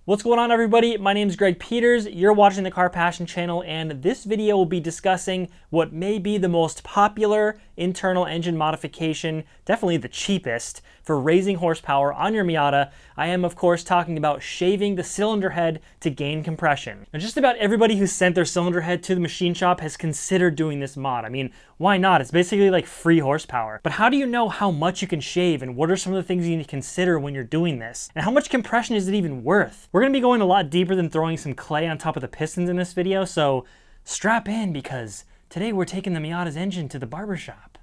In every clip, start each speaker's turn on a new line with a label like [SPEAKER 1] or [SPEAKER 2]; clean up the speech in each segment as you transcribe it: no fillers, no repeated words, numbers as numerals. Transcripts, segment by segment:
[SPEAKER 1] What's going on, everybody? My name is Greg Peters. You're watching the Car Passion channel, and this video will be discussing what may be the most popular internal engine modification, definitely the cheapest, for raising horsepower on your Miata. I am, of course, talking about shaving the cylinder head to gain compression. Now, just about everybody who sent their cylinder head to the machine shop has considered doing this mod. I mean, why not? It's basically like free horsepower. But how do you know how much you can shave, and what are some of the things you need to consider when you're doing this? And how much compression is it even worth? We're going to be going a lot deeper than throwing some clay on top of the pistons in this video, so strap in, because today we're taking the Miata's engine to the barbershop.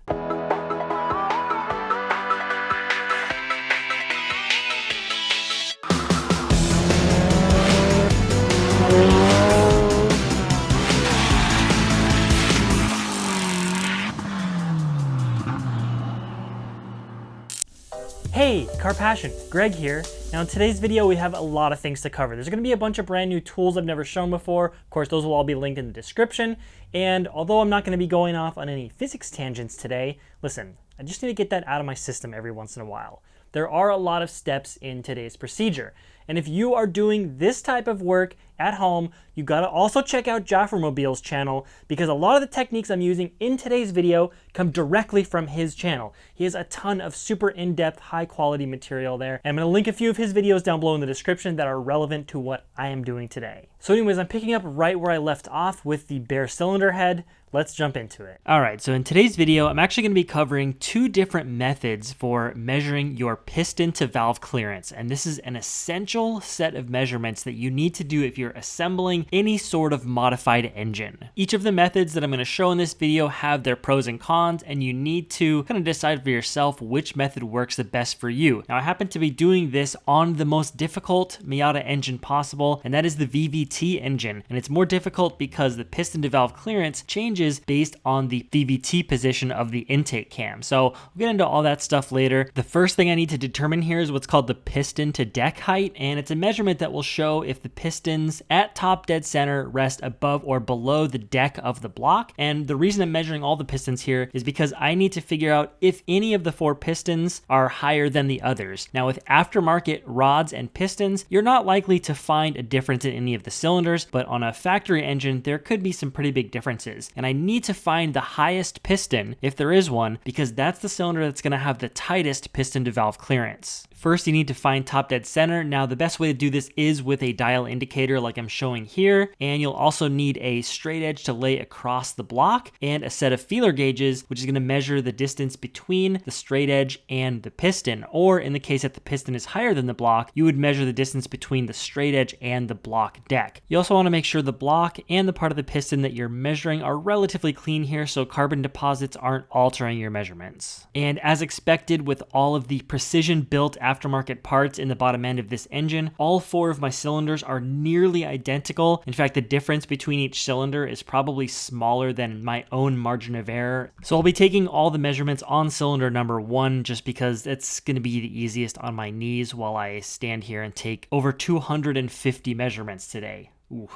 [SPEAKER 1] Hey, Car Passion, Greg here. Now in today's video we have a lot of things to cover. There's going to be a bunch of brand new tools I've never shown before. Of course, those will all be linked in the description. And although I'm not going to be going off on any physics tangents today, listen, I just need to get that out of my system every once in a while. There are a lot of steps in today's procedure. And if you are doing this type of work at home, you gotta also check out Jafromobile's channel, because a lot of the techniques I'm using in today's video come directly from his channel. He has a ton of super in-depth, high-quality material there. And I'm gonna link a few of his videos down below in the description that are relevant to what I am doing today. So anyways, I'm picking up right where I left off with the bare cylinder head. Let's jump into it. All right, so in today's video, I'm actually gonna be covering two different methods for measuring your piston to valve clearance. And this is an essential set of measurements that you need to do if you're assembling any sort of modified engine. Each of the methods that I'm gonna show in this video have their pros and cons, and you need to kind of decide for yourself which method works the best for you. Now, I happen to be doing this on the most difficult Miata engine possible, and that is the VVT engine. And it's more difficult because the piston to valve clearance changes based on the VVT position of the intake cam. So we'll get into all that stuff later. The first thing I need to determine here is what's called the piston to deck height, and it's a measurement that will show if the pistons at top dead center rest above or below the deck of the block. And the reason I'm measuring all the pistons here is because I need to figure out if any of the four pistons are higher than the others. Now, with aftermarket rods and pistons, you're not likely to find a difference in any of the cylinders, but on a factory engine, there could be some pretty big differences. And I need to find the highest piston, if there is one, because that's the cylinder that's going to have the tightest piston to valve clearance. First, you need to find top dead center. Now, the best way to do this is with a dial indicator like I'm showing here, and you'll also need a straight edge to lay across the block and a set of feeler gauges, which is going to measure the distance between the straight edge and the piston. Or in the case that the piston is higher than the block, you would measure the distance between the straight edge and the block deck. You also want to make sure the block and the part of the piston that you're measuring are relatively clean here, so carbon deposits aren't altering your measurements. And as expected with all of the precision built aftermarket parts in the bottom end of this engine, all four of my cylinders are nearly identical. In fact, the difference between each cylinder is probably smaller than my own margin of error. So I'll be taking all the measurements on cylinder number 1 just because it's going to be the easiest on my knees while I stand here and take over 250 measurements today. Ooh.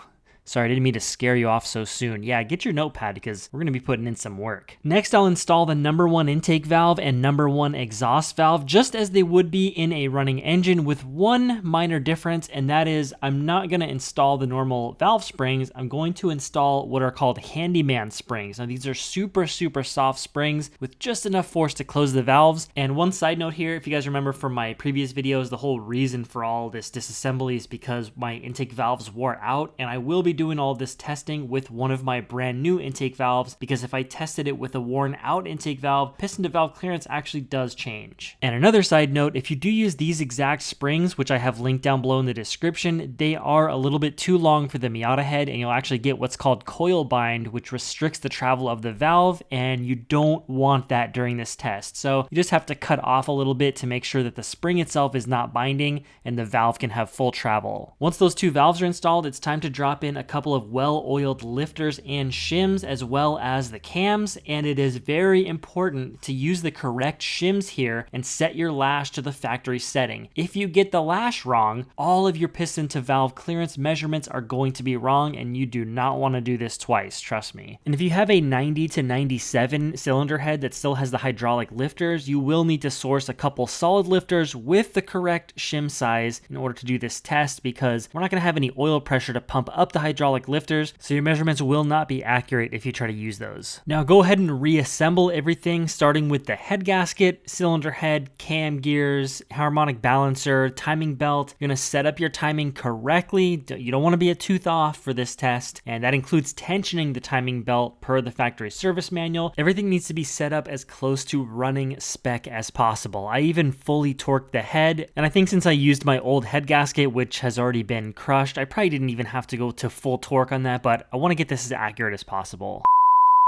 [SPEAKER 1] Sorry, I didn't mean to scare you off so soon. Yeah, get your notepad because we're going to be putting in some work. Next, I'll install the number 1 intake valve and number 1 exhaust valve, just as they would be in a running engine, with one minor difference, and that is I'm not going to install the normal valve springs. I'm going to install what are called handyman springs. Now, these are super soft springs with just enough force to close the valves. And one side note here, if you guys remember from my previous videos, the whole reason for all this disassembly is because my intake valves wore out, and I will be doing all this testing with one of my brand new intake valves, because if I tested it with a worn out intake valve, piston to valve clearance actually does change. And another side note, if you do use these exact springs, which I have linked down below in the description, they are a little bit too long for the Miata head, and you'll actually get what's called coil bind, which restricts the travel of the valve, and you don't want that during this test. So you just have to cut off a little bit to make sure that the spring itself is not binding and the valve can have full travel. Once those two valves are installed, it's time to drop in a couple of well-oiled lifters and shims as well as the cams, and it is very important to use the correct shims here and set your lash to the factory setting. If you get the lash wrong, all of your piston to valve clearance measurements are going to be wrong, and you do not want to do this twice, trust me. And if you have a 90 to 97 cylinder head that still has the hydraulic lifters, you will need to source a couple solid lifters with the correct shim size in order to do this test, because we're not going to have any oil pressure to pump up the hydraulic lifters, so your measurements will not be accurate if you try to use those. Now go ahead and reassemble everything, starting with the head gasket, cylinder head, cam gears, harmonic balancer, timing belt. You're going to set up your timing correctly. You don't want to be a tooth off for this test, and that includes tensioning the timing belt per the factory service manual. Everything needs to be set up as close to running spec as possible. I even fully torqued the head, and I think since I used my old head gasket, which has already been crushed, I probably didn't even have to go to full torque on that, but I want to get this as accurate as possible.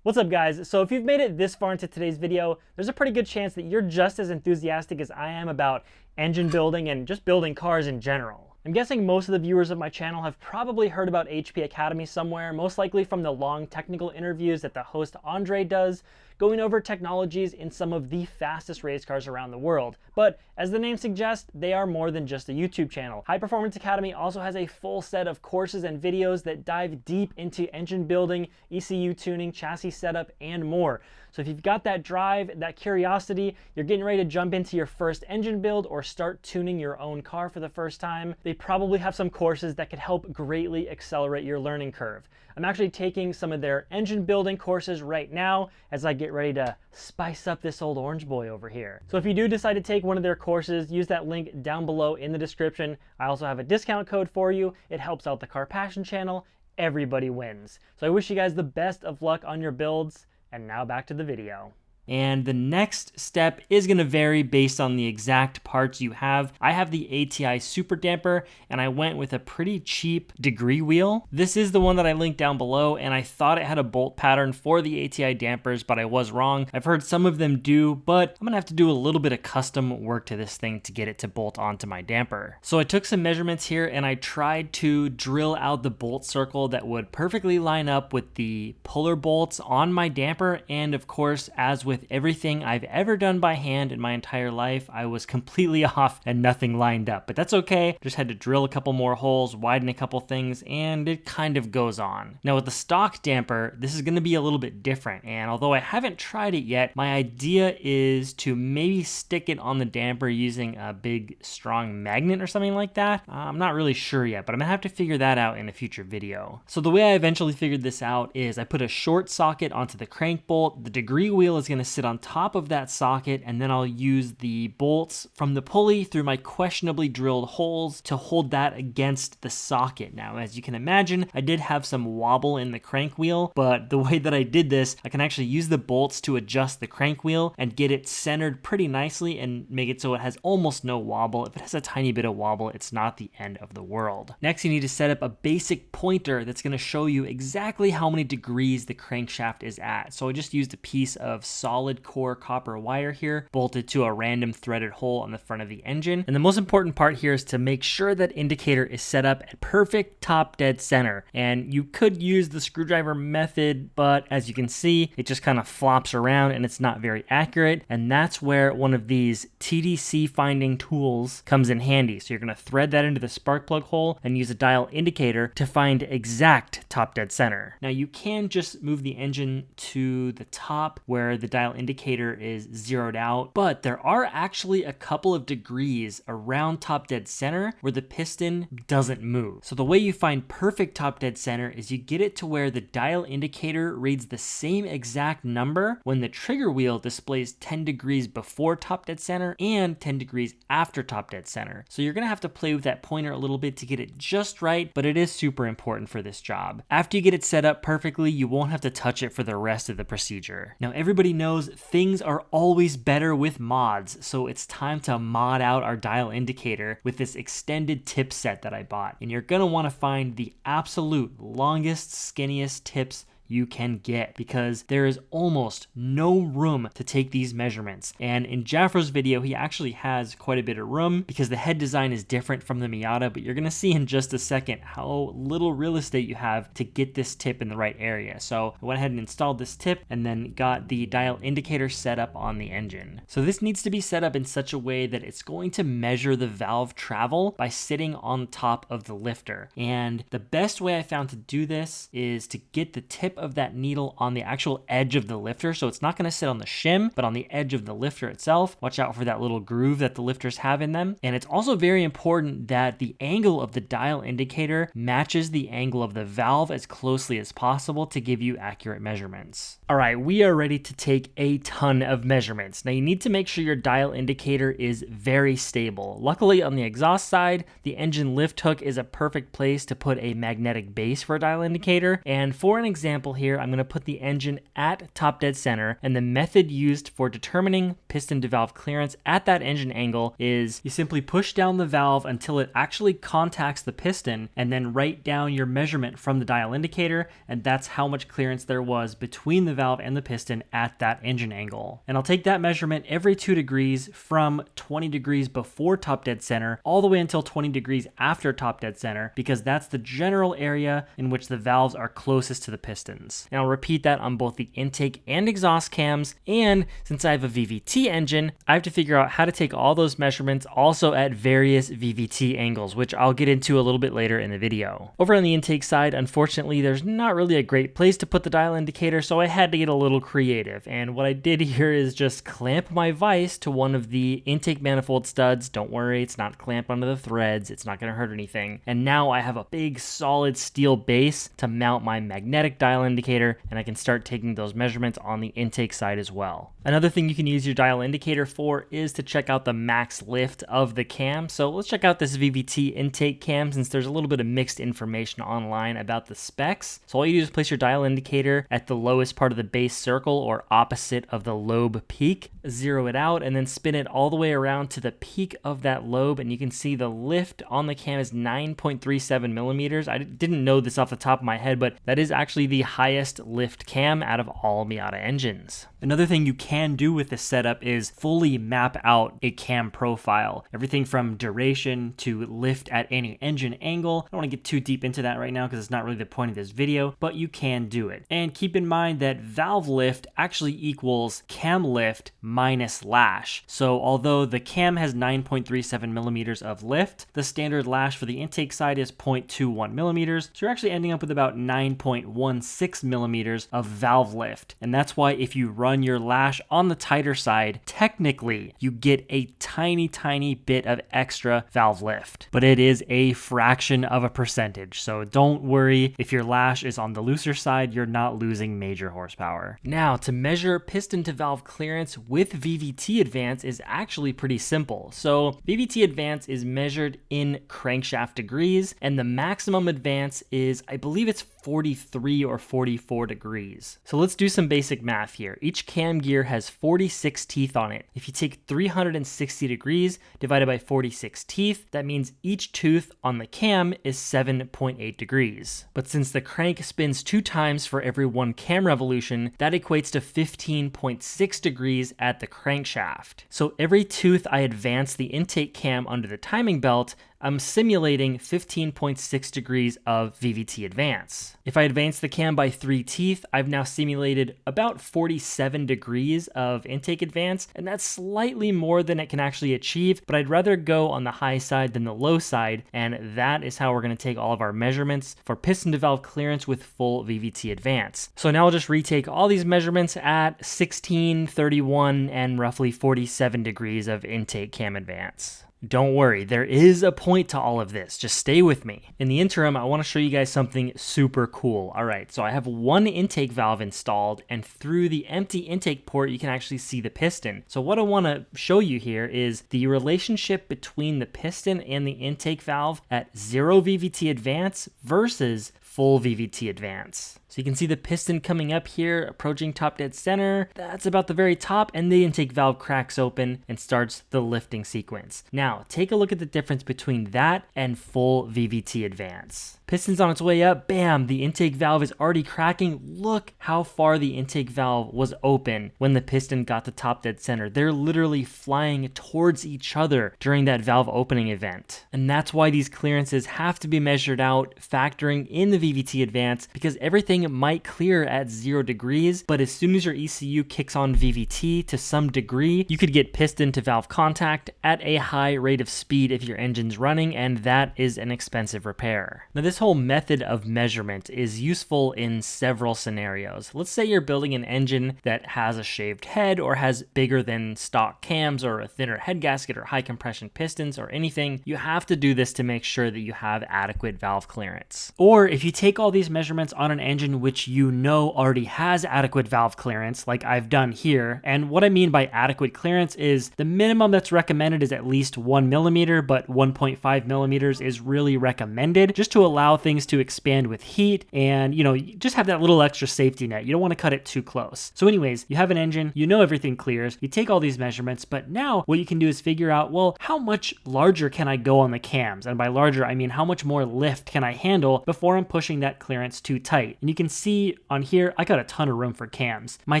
[SPEAKER 1] What's up, guys? So if you've made it this far into today's video, there's a pretty good chance that you're just as enthusiastic as I am about engine building and just building cars in general. I'm guessing most of the viewers of my channel have probably heard about HP Academy somewhere, most likely from the long technical interviews that the host Andre does, going over technologies in some of the fastest race cars around the world. But as the name suggests, they are more than just a YouTube channel. High Performance Academy also has a full set of courses and videos that dive deep into engine building, ECU tuning, chassis setup, and more. So if you've got that drive, that curiosity, you're getting ready to jump into your first engine build or start tuning your own car for the first time, they probably have some courses that could help greatly accelerate your learning curve. I'm actually taking some of their engine building courses right now as I get ready to spice up this old orange boy over here. So if you do decide to take one of their courses, use that link down below in the description. I also have a discount code for you. It helps out the Car Passion channel. Everybody wins. So I wish you guys the best of luck on your builds. And now back to the video. And the next step is going to vary based on the exact parts you have. I have the ATI Super Damper, and I went with a pretty cheap degree wheel. This is the one that I linked down below, and I thought it had a bolt pattern for the ATI dampers, but I was wrong. I've heard some of them do, but I'm going to have to do a little bit of custom work to this thing to get it to bolt onto my damper. So I took some measurements here, and I tried to drill out the bolt circle that would perfectly line up with the puller bolts on my damper, and of course, as with everything I've ever done by hand in my entire life, I was completely off and nothing lined up, but that's okay. Just had to drill a couple more holes, widen a couple things, and it kind of goes on. Now with the stock damper, this is going to be a little bit different, and although I haven't tried it yet, my idea is to maybe stick it on the damper using a big strong magnet or something like that. I'm not really sure yet, but I'm gonna have to figure that out in a future video. So the way I eventually figured this out is I put a short socket onto the crank bolt. The degree wheel is going to sit on top of that socket, and then I'll use the bolts from the pulley through my questionably drilled holes to hold that against the socket. Now, as you can imagine, I did have some wobble in the crank wheel, but the way that I did this, I can actually use the bolts to adjust the crank wheel and get it centered pretty nicely and make it so it has almost no wobble. If it has a tiny bit of wobble, it's not the end of the world. Next, you need to set up a basic pointer that's going to show you exactly how many degrees the crankshaft is at. So I just used a piece of solid core copper wire here, bolted to a random threaded hole on the front of the engine. And the most important part here is to make sure that indicator is set up at perfect top dead center. And you could use the screwdriver method, but as you can see, it just kind of flops around and it's not very accurate. And that's where one of these TDC finding tools comes in handy. So you're going to thread that into the spark plug hole and use a dial indicator to find exact top dead center. Now you can just move the engine to the top where the dial indicator is zeroed out, but there are actually a couple of degrees around top dead center where the piston doesn't move. So the way you find perfect top dead center is you get it to where the dial indicator reads the same exact number when the trigger wheel displays 10 degrees before top dead center and 10 degrees after top dead center. So you're gonna have to play with that pointer a little bit to get it just right, but it is super important for this job. After you get it set up perfectly, you won't have to touch it for the rest of the procedure. Now everybody knows things are always better with mods, so it's time to mod out our dial indicator with this extended tip set that I bought. And you're gonna wanna find the absolute longest, skinniest tips you can get, because there is almost no room to take these measurements. And in Jafro's video, he actually has quite a bit of room because the head design is different from the Miata, but you're gonna see in just a second how little real estate you have to get this tip in the right area. So I went ahead and installed this tip and then got the dial indicator set up on the engine. So this needs to be set up in such a way that it's going to measure the valve travel by sitting on top of the lifter. And the best way I found to do this is to get the tip of that needle on the actual edge of the lifter. So it's not going to sit on the shim, but on the edge of the lifter itself. Watch out for that little groove that the lifters have in them. And it's also very important that the angle of the dial indicator matches the angle of the valve as closely as possible to give you accurate measurements. All right, we are ready to take a ton of measurements. Now you need to make sure your dial indicator is very stable. Luckily on the exhaust side, the engine lift hook is a perfect place to put a magnetic base for a dial indicator. And for an example here, I'm going to put the engine at top dead center, and the method used for determining piston to valve clearance at that engine angle is you simply push down the valve until it actually contacts the piston, and then write down your measurement from the dial indicator, and that's how much clearance there was between the valve and the piston at that engine angle. And I'll take that measurement every 2 degrees from 20 degrees before top dead center all the way until 20 degrees after top dead center, because that's the general area in which the valves are closest to the pistons. And I'll repeat that on both the intake and exhaust cams, and since I have a VVT engine, I have to figure out how to take all those measurements also at various VVT angles, which I'll get into a little bit later in the video. Over on the intake side, unfortunately, there's not really a great place to put the dial indicator, so I had to get a little creative. And what I did here is just clamp my vise to one of the intake manifold studs. Don't worry, it's not clamped onto the threads. It's not going to hurt anything. And now I have a big solid steel base to mount my magnetic dial indicator, and I can start taking those measurements on the intake side as well. Another thing you can use your dial indicator for is to check out the max lift of the cam. So let's check out this VVT intake cam, since there's a little bit of mixed information online about the specs. So all you do is place your dial indicator at the lowest part of the base circle or opposite of the lobe peak, zero it out, and then spin it all the way around to the peak of that lobe, and you can see the lift on the cam is 9.37 millimeters. I didn't know this off the top of my head, but that is actually the highest lift cam out of all Miata engines. Another thing you can do with this setup is fully map out a cam profile. Everything from duration to lift at any engine angle. I don't want to get too deep into that right now because it's not really the point of this video, but you can do it. And keep in mind that valve lift actually equals cam lift minus lash. So although the cam has 9.37 millimeters of lift, the standard lash for the intake side is 0.21 millimeters. So you're actually ending up with about 9.16 millimeters of valve lift. And that's why if you run your lash on the tighter side, technically you get a tiny bit of extra valve lift, but it is a fraction of a percentage. So don't worry, if your lash is on the looser side, you're not losing major horsepower. Now, to measure piston to valve clearance with VVT Advance is actually pretty simple. So VVT Advance is measured in crankshaft degrees, and the maximum advance is, I believe it's 43 or 44 degrees. So let's do some basic math here. Each cam gear has 46 teeth on it. If you take 360 degrees divided by 46 teeth, that means each tooth on the cam is 7.8 degrees. But since the crank spins 2 times for every 1 cam revolution, that equates to 15.6 degrees at the crankshaft. So every tooth I advance the intake cam under the timing belt, I'm simulating 15.6 degrees of VVT advance. If I advance the cam by 3 teeth, I've now simulated about 47 degrees of intake advance, and that's slightly more than it can actually achieve, but I'd rather go on the high side than the low side, and that is how we're going to take all of our measurements for piston to valve clearance with full VVT advance. So now I'll just retake all these measurements at 16, 31, and roughly 47 degrees of intake cam advance. Don't worry, there is a point to all of this. Just stay with me. In the interim, I want to show you guys something super cool. All right, so I have one intake valve installed, and through the empty intake port, you can actually see the piston. So what I want to show you here is the relationship between the piston and the intake valve at 0 VVT advance versus full VVT advance. So you can see the piston coming up here, approaching top dead center. That's about the very top, and the intake valve cracks open and starts the lifting sequence. Now, take a look at the difference between that and full VVT advance. Piston's on its way up. Bam, the intake valve is already cracking. Look how far the intake valve was open when the piston got to top dead center. They're literally flying towards each other during that valve opening event. And that's why these clearances have to be measured out, factoring in the VVT advance, because everything might clear at 0 degrees, but as soon as your ECU kicks on VVT to some degree, you could get piston to valve contact at a high rate of speed if your engine's running, and that is an expensive repair. Now, this whole method of measurement is useful in several scenarios. Let's say you're building an engine that has a shaved head or has bigger than stock cams or a thinner head gasket or high compression pistons or anything. You have to do this to make sure that you have adequate valve clearance. Or if you take all these measurements on an engine which you know already has adequate valve clearance, like I've done here, and what I mean by adequate clearance is the minimum that's recommended is at least 1 millimeter, but 1.5 millimeters is really recommended just to allow things to expand with heat and, just have that little extra safety net. You don't want to cut it too close. So anyways, you have an engine, you know everything clears, you take all these measurements, but now what you can do is figure out, well, how much larger can I go on the cams? And by larger, I mean how much more lift can I handle before I'm pushing that clearance too tight? And you can see on here, I got a ton of room for cams. My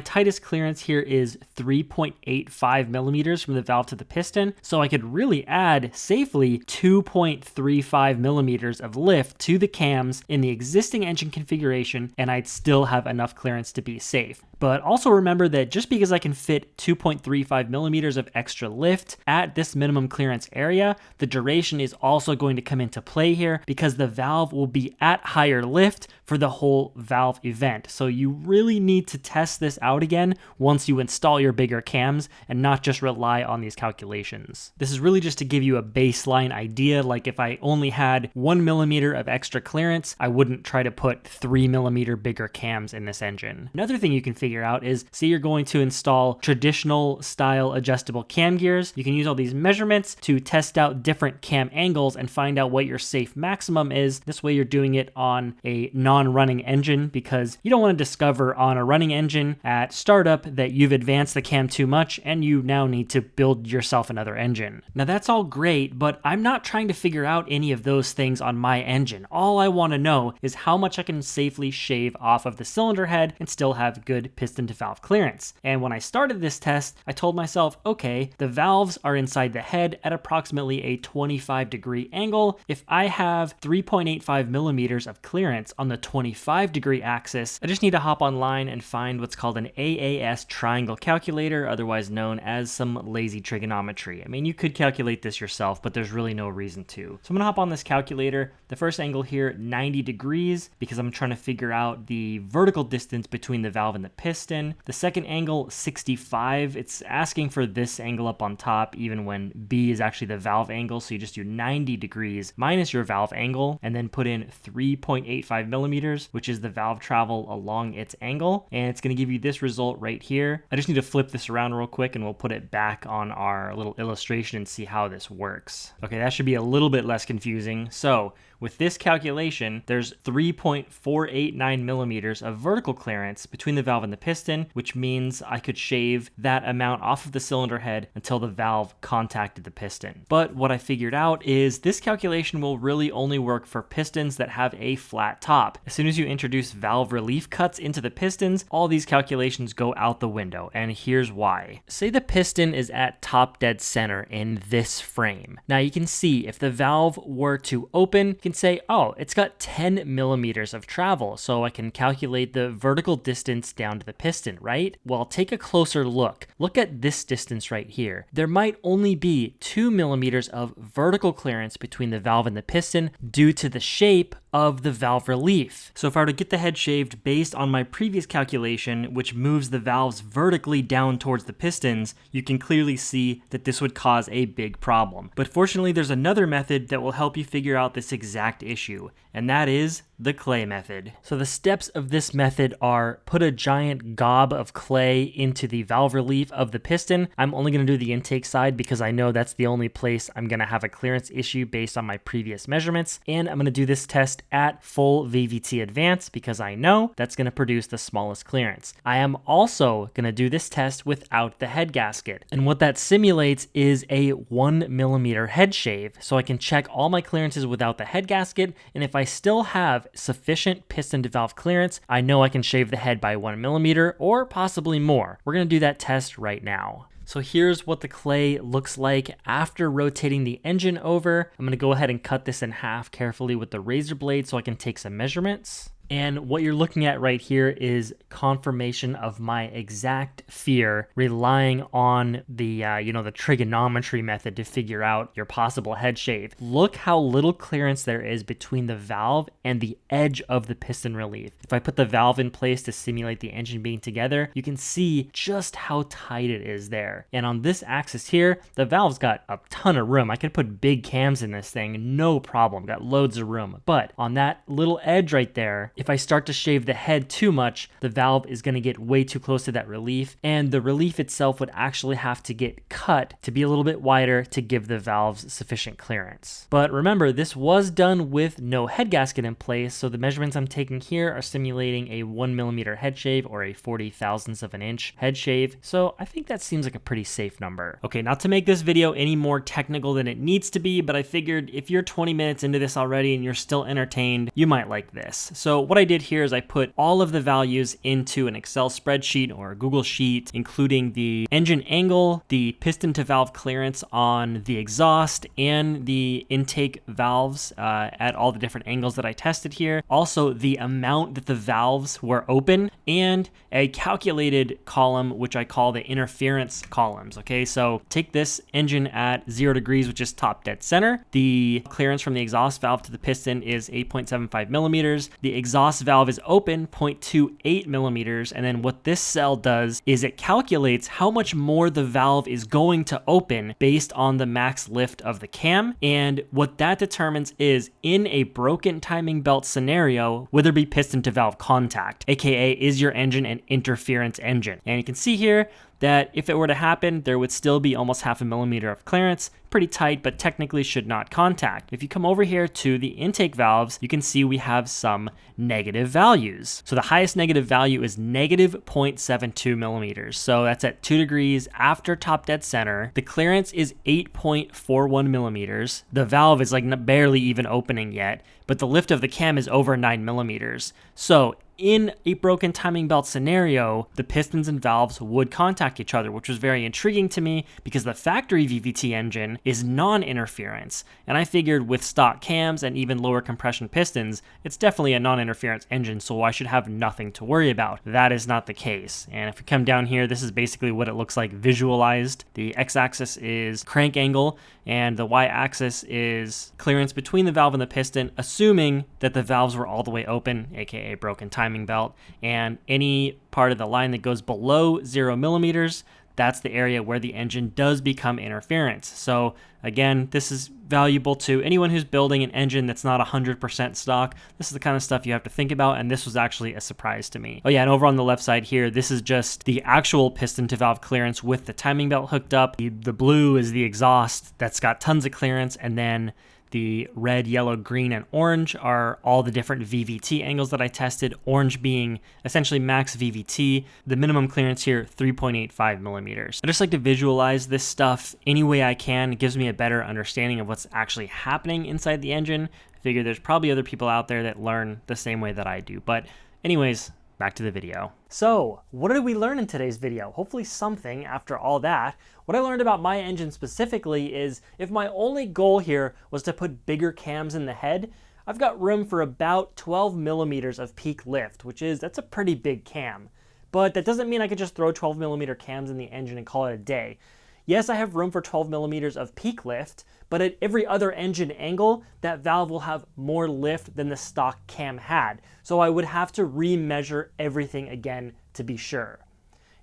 [SPEAKER 1] tightest clearance here is 3.85 millimeters from the valve to the piston, so I could really add safely 2.35 millimeters of lift to the cams in the existing engine configuration, and I'd still have enough clearance to be safe. But also remember that just because I can fit 2.35 millimeters of extra lift at this minimum clearance area, the duration is also going to come into play here because the valve will be at higher lift for the whole valve event. So you really need to test this out again once you install your bigger cams and not just rely on these calculations. This is really just to give you a baseline idea. Like if I only had 1 millimeter of extra clearance, I wouldn't try to put 3 millimeter bigger cams in this engine. Another thing you can figure out is, say you're going to install traditional style adjustable cam gears. You can use all these measurements to test out different cam angles and find out what your safe maximum is. This way you're doing it on a non-running engine because you don't want to discover on a running engine at startup that you've advanced the cam too much and you now need to build yourself another engine. Now that's all great, but I'm not trying to figure out any of those things on my engine. All I want to know is how much I can safely shave off of the cylinder head and still have good piston to valve clearance. And when I started this test, I told myself, okay, the valves are inside the head at approximately a 25-degree angle. If I have 3.85 millimeters of clearance on the 25-degree axis, I just need to hop online and find what's called an AAS triangle calculator, otherwise known as some lazy trigonometry. I mean, you could calculate this yourself, but there's really no reason to. So I'm gonna hop on this calculator. The first angle here, 90 degrees, because I'm trying to figure out the vertical distance between the valve and the piston. The second angle, 65. It's asking for this angle up on top, even when B is actually the valve angle. So you just do 90 degrees minus your valve angle, and then put in 3.85 millimeters, which is the valve travel along its angle. And it's gonna give you this result right here. I just need to flip this around real quick and we'll put it back on our little illustration and see how this works. Okay, that should be a little bit less confusing. So with this calculation, there's 3.489 millimeters of vertical clearance between the valve and the piston, which means I could shave that amount off of the cylinder head until the valve contacted the piston. But what I figured out is this calculation will really only work for pistons that have a flat top. As soon as you introduce valve relief cuts into the pistons, all these calculations go out the window, and here's why. Say the piston is at top dead center in this frame. Now you can see if the valve were to open, you can say, oh, it's got 10 millimeters of travel, so I can calculate the vertical distance down to the piston, right? Well, take a closer look. Look at this distance right here. There might only be 2 millimeters of vertical clearance between the valve and the piston due to the shape of the valve relief. So if I were to get the head shaved based on my previous calculation, which moves the valves vertically down towards the pistons, you can clearly see that this would cause a big problem. But fortunately, there's another method that will help you figure out this exact issue, and that is the clay method. So the steps of this method are put a giant gob of clay into the valve relief of the piston. I'm only going to do the intake side because I know that's the only place I'm going to have a clearance issue based on my previous measurements. And I'm going to do this test at full VVT advance because I know that's going to produce the smallest clearance. I am also going to do this test without the head gasket. And what that simulates is a 1mm head shave, so I can check all my clearances without the head gasket, and if I still have sufficient piston to valve clearance, I know I can shave the head by 1mm or possibly more. We're going to do that test right now. So here's what the clay looks like after rotating the engine over. I'm gonna go ahead and cut this in half carefully with the razor blade so I can take some measurements. And what you're looking at right here is confirmation of my exact fear, relying on the the trigonometry method to figure out your possible head shave. Look how little clearance there is between the valve and the edge of the piston relief. If I put the valve in place to simulate the engine being together, you can see just how tight it is there. And on this axis here, the valve's got a ton of room. I could put big cams in this thing, no problem, got loads of room. But on that little edge right there, if I start to shave the head too much, the valve is going to get way too close to that relief, and the relief itself would actually have to get cut to be a little bit wider to give the valves sufficient clearance. But remember, this was done with no head gasket in place, so the measurements I'm taking here are simulating a 1mm head shave or a 40,000ths of an inch head shave, so I think that seems like a pretty safe number. Okay, not to make this video any more technical than it needs to be, but I figured if you're 20 minutes into this already and you're still entertained, you might like this. So what I did here is I put all of the values into an Excel spreadsheet or a Google Sheet, including the engine angle, the piston to valve clearance on the exhaust, and the intake valves at all the different angles that I tested here. Also, the amount that the valves were open, and a calculated column, which I call the interference columns. Okay, so take this engine at 0 degrees, which is top dead center. The clearance from the exhaust valve to the piston is 8.75 millimeters. The exhaust valve is open 0.28 millimeters, and then what this cell does is it calculates how much more the valve is going to open based on the max lift of the cam, and what that determines is, in a broken timing belt scenario, would there be piston to valve contact, aka is your engine an interference engine. And you can see here that if it were to happen, there would still be almost 0.5 millimeter of clearance, pretty tight, but technically should not contact. If you come over here to the intake valves, you can see we have some negative values. So the highest negative value is negative 0.72 millimeters. So that's at 2 degrees after top dead center. The clearance is 8.41 millimeters. The valve is like barely even opening yet, but the lift of the cam is over 9 millimeters. So in a broken timing belt scenario, the pistons and valves would contact each other, which was very intriguing to me because the factory VVT engine is non-interference. And I figured with stock cams and even lower compression pistons, it's definitely a non-interference engine, so I should have nothing to worry about. That is not the case. And if we come down here, this is basically what it looks like visualized. The x-axis is crank angle, and the y-axis is clearance between the valve and the piston, assuming that the valves were all the way open, aka broken timing belt, and any part of the line that goes below 0 millimeters, that's the area where the engine does become interference. So again, this is valuable to anyone who's building an engine that's not 100% stock. This is the kind of stuff you have to think about, and this was actually a surprise to me. Oh yeah, and over on the left side here, this is just the actual piston to valve clearance with the timing belt hooked up. The blue is the exhaust that's got tons of clearance, and then the red, yellow, green, and orange are all the different VVT angles that I tested, orange being essentially max VVT. The minimum clearance here, 3.85 millimeters. I just like to visualize this stuff any way I can. It gives me a better understanding of what's actually happening inside the engine. I figure there's probably other people out there that learn the same way that I do. But anyways, back to the video. So, what did we learn in today's video? Hopefully something after all that. What I learned about my engine specifically is if my only goal here was to put bigger cams in the head, I've got room for about 12 millimeters of peak lift, that's a pretty big cam. But that doesn't mean I could just throw 12 millimeter cams in the engine and call it a day. Yes, I have room for 12 millimeters of peak lift, but at every other engine angle, that valve will have more lift than the stock cam had. So I would have to remeasure everything again to be sure.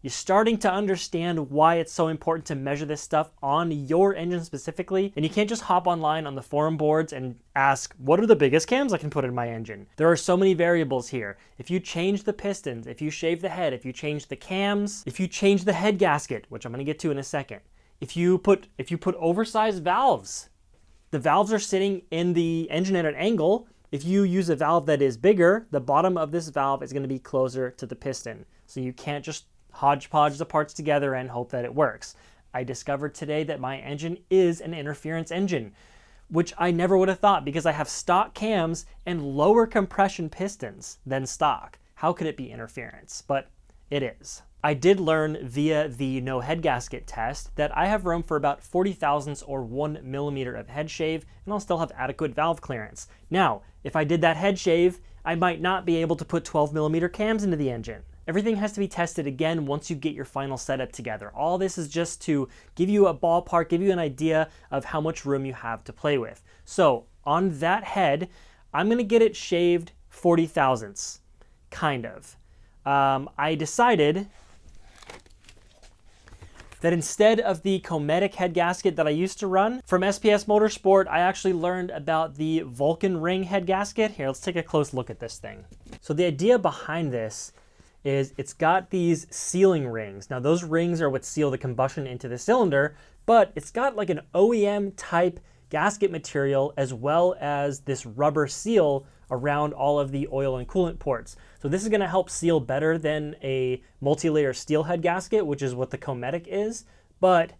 [SPEAKER 1] You're starting to understand why it's so important to measure this stuff on your engine specifically, and you can't just hop online on the forum boards and ask, what are the biggest cams I can put in my engine? There are so many variables here. If you change the pistons, if you shave the head, if you change the cams, if you change the head gasket, which I'm gonna get to in a second, if you put oversized valves, the valves are sitting in the engine at an angle, if you use a valve that is bigger, the bottom of this valve is going to be closer to the piston. So you can't just hodgepodge the parts together and hope that it works. I discovered today that my engine is an interference engine, which I never would have thought because I have stock cams and lower compression pistons than stock. How could it be interference? But it is. I did learn via the no head gasket test that I have room for about 40 thousandths or 1 millimeter of head shave, and I'll still have adequate valve clearance. Now, if I did that head shave, I might not be able to put 12 millimeter cams into the engine. Everything has to be tested again once you get your final setup together. All this is just to give you a ballpark, give you an idea of how much room you have to play with. So on that head, I'm gonna get it shaved 40 thousandths, kind of. I decided that instead of the Cumulative head gasket that I used to run from SPS Motorsport, I actually learned about the Vulcan Ring head gasket. Here, let's take a close look at this thing. So the idea behind this is it's got these sealing rings. Now those rings are what seal the combustion into the cylinder, but it's got like an OEM type gasket material as well as this rubber seal around all of the oil and coolant ports. So this is going to help seal better than a multi-layer steel head gasket, which is what the Cumulative is, but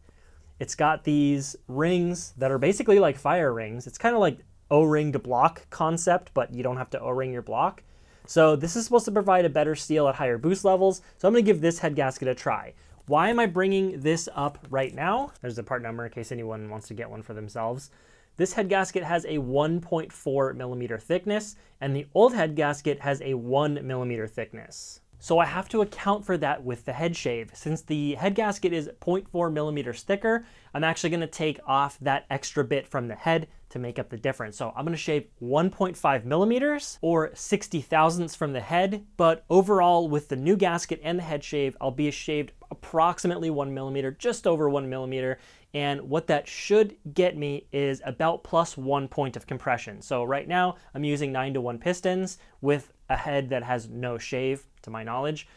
[SPEAKER 1] it's got these rings that are basically like fire rings. It's kind of like O-ring to block concept, but you don't have to O-ring your block. So this is supposed to provide a better seal at higher boost levels. So I'm going to give this head gasket a try. Why am I bringing this up right now? There's the part number in case anyone wants to get one for themselves. This head gasket has a 1.4 millimeter thickness, and the old head gasket has a 1 millimeter thickness. So I have to account for that with the head shave. Since the head gasket is 0.4 millimeters thicker, I'm actually going to take off that extra bit from the head to make up the difference. So I'm going to shave 1.5 millimeters or 60 thousandths from the head, but overall with the new gasket and the head shave, I'll be shaved approximately 1 millimeter, just over 1 millimeter. And what that should get me is about +1 point of compression. So right now I'm using 9-to-1 pistons with a head that has no shave to my knowledge.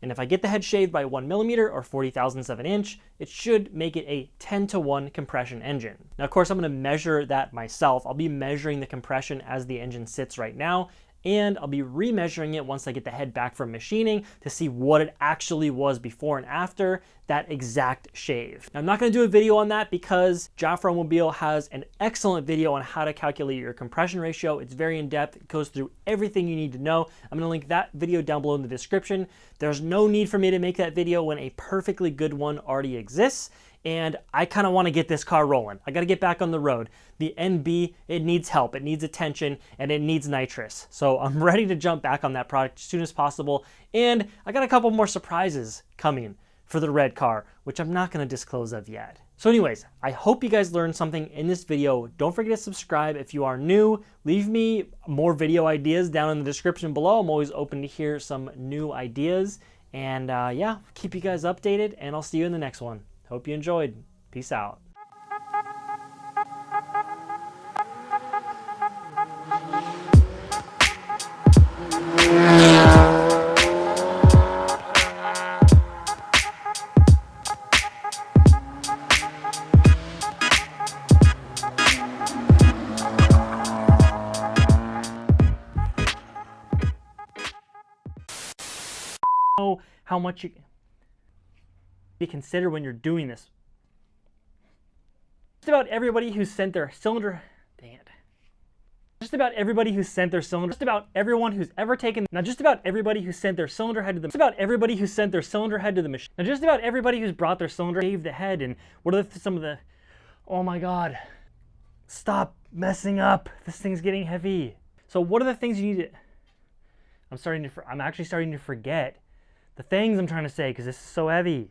[SPEAKER 1] And if I get the head shaved by 1 millimeter or 40 thousandths of an inch, it should make it a 10-to-1 compression engine. Now, of course, I'm going to measure that myself. I'll be measuring the compression as the engine sits right now, and I'll be remeasuring it once I get the head back from machining to see what it actually was before and after that exact shave. Now, I'm not going to do a video on that because Jafromobile has an excellent video on how to calculate your compression ratio. It's very in-depth. It goes through everything you need to know. I'm going to link that video down below in the description. There's no need for me to make that video when a perfectly good one already exists. And I kind of want to get this car rolling. I got to get back on the road. The NB, it needs help, it needs attention, and it needs nitrous. So I'm ready to jump back on that product as soon as possible. And I got a couple more surprises coming for the red car, which I'm not going to disclose of yet. So anyways, I hope you guys learned something in this video. Don't forget to subscribe if you are new. Leave me more video ideas down in the description below. I'm always open to hear some new ideas. And yeah, keep you guys updated, and I'll see you in the next one. Hope you enjoyed. Peace out. Know how much you consider when you're doing this. Just about everybody who sent their cylinder, dang it. Just about everybody who sent their cylinder, just about everyone who's ever taken, now just about everybody who sent their cylinder head to the, just about everybody who sent their cylinder head to the machine, now just about everybody who's brought their cylinder, shaved the head, and what are some of the, oh my God, stop messing up. This thing's getting heavy. So what are the things you need to, I'm actually starting to forget the things I'm trying to say because this is so heavy.